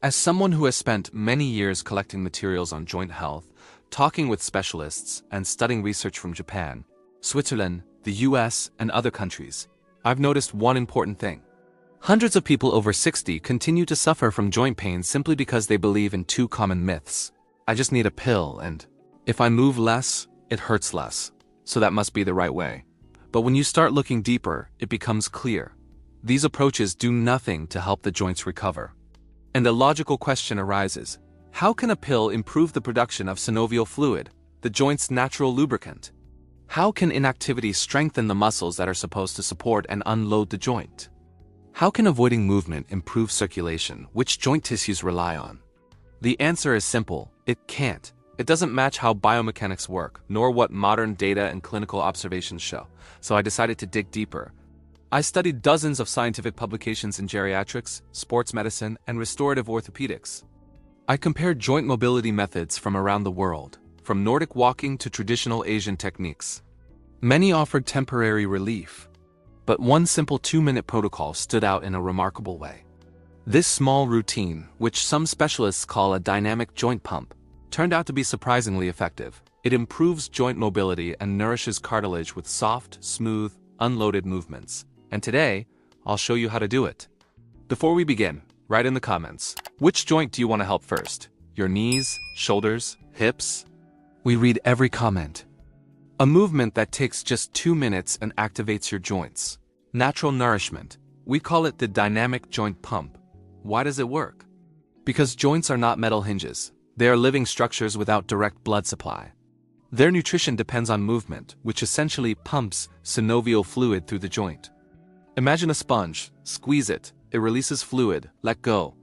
As someone who has spent many years collecting materials on joint health, talking with specialists, and studying research from Japan, Switzerland, the US, and other countries, I've noticed one important thing. Hundreds of people over 60 continue to suffer from joint pain simply because they believe in two common myths. I just need a pill, and if I move less, it hurts less. So that must be the right way. But when you start looking deeper, it becomes clear. These approaches do nothing to help the joints recover. And the logical question arises, how can a pill improve the production of synovial fluid, the joint's natural lubricant? How can inactivity strengthen the muscles that are supposed to support and unload the joint? How can avoiding movement improve circulation, which joint tissues rely on? The answer is simple, it can't. It doesn't match how biomechanics work, nor what modern data and clinical observations show, so I decided to dig deeper. I studied dozens of scientific publications in geriatrics, sports medicine, and restorative orthopedics. I compared joint mobility methods from around the world, from Nordic walking to traditional Asian techniques. Many offered temporary relief, but one simple 2-minute protocol stood out in a remarkable way. This small routine, which some specialists call a dynamic joint pump, turned out to be surprisingly effective. It improves joint mobility and nourishes cartilage with soft, smooth, unloaded movements. And today, I'll show you how to do it. Before we begin, write in the comments, which joint do you want to help first? Your knees, shoulders, hips? We read every comment. A movement that takes just 2 minutes and activates your joints. Natural nourishment. We call it the dynamic joint pump. Why does it work? Because joints are not metal hinges. They are living structures without direct blood supply. Their nutrition depends on movement, which essentially pumps synovial fluid through the joint. Imagine a sponge. Squeeze it. It releases fluid. Let go.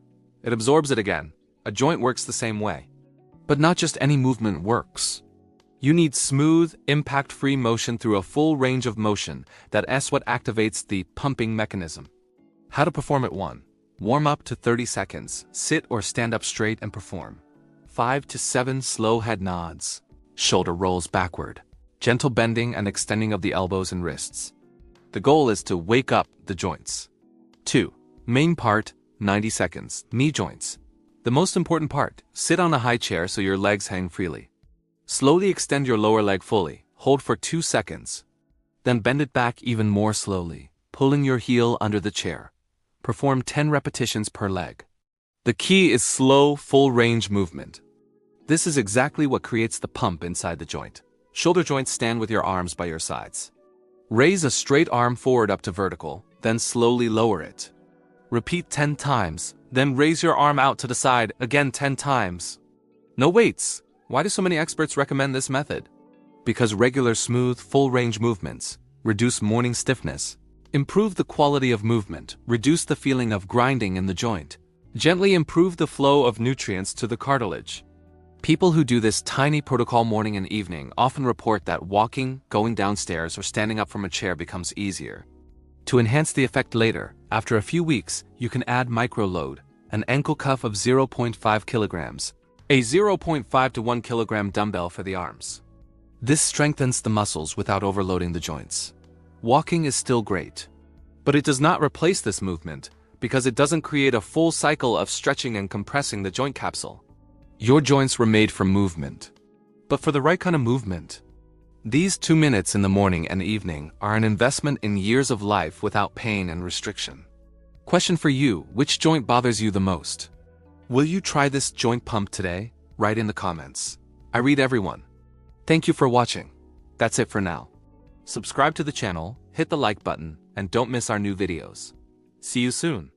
It absorbs it again. A joint works the same way. But not just any movement works. You need smooth, impact-free motion through a full range of motion. That's what activates the pumping mechanism. How to perform it: 1. Warm up to 30 seconds. Sit or stand up straight and perform. 5 to 7 slow head nods. Shoulder rolls backward. Gentle bending and extending of the elbows and wrists. The goal is to wake up the joints. 2. Main part, 90 seconds. Knee joints. The most important part, sit on a high chair so your legs hang freely. Slowly extend your lower leg fully. Hold for 2 seconds. Then bend it back even more slowly, pulling your heel under the chair. Perform 10 repetitions per leg. The key is slow, full-range movement. This is exactly what creates the pump inside the joint. Shoulder joints stand with your arms by your sides. Raise a straight arm forward up to vertical, then slowly lower it. Repeat 10 times, then raise your arm out to the side, again 10 times. No weights. Why do so many experts recommend this method? Because regular smooth, full-range movements reduce morning stiffness, improve the quality of movement, reduce the feeling of grinding in the joint, gently improve the flow of nutrients to the cartilage. People who do this tiny protocol morning and evening often report that walking, going downstairs, or standing up from a chair becomes easier. To enhance the effect later, after a few weeks, you can add micro-load, an ankle cuff of 0.5 kilograms, a 0.5 to 1 kilogram dumbbell for the arms. This strengthens the muscles without overloading the joints. Walking is still great, but it does not replace this movement because it doesn't create a full cycle of stretching and compressing the joint capsule. Your joints were made for movement, but for the right kind of movement. These 2 minutes in the morning and evening are an investment in years of life without pain and restriction. Question for you, which joint bothers you the most? Will you try this joint pump today? Write in the comments. I read everyone. Thank you for watching. That's it for now. Subscribe to the channel, hit the like button, and don't miss our new videos. See you soon.